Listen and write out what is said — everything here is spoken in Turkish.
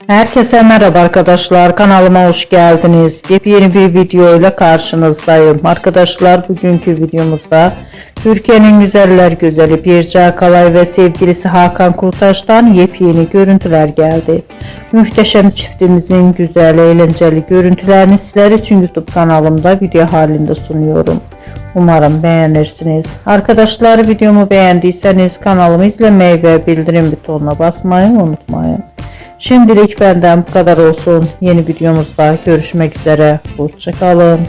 Herkese merhaba arkadaşlar, kanalıma hoş geldiniz. Yepyeni bir video ile karşınızdayım. Arkadaşlar, bugünkü videomuzda Türkiye'nin güzeller güzeli Birce Akalay ve sevgilisi Hakan Kurtaş'tan yepyeni görüntüler geldi. Muhteşem çiftimizin güzel, eğlenceli görüntülerini sizler için YouTube kanalımda video halinde sunuyorum. Umarım beğenirsiniz. Arkadaşlar, videomu beğendiyseniz kanalımı izlemeyi ve bildirim butonuna basmayı unutmayın. Şimdilik benden bu kadar olsun. Yeni videomuzda görüşmek üzere. Hoşça kalın.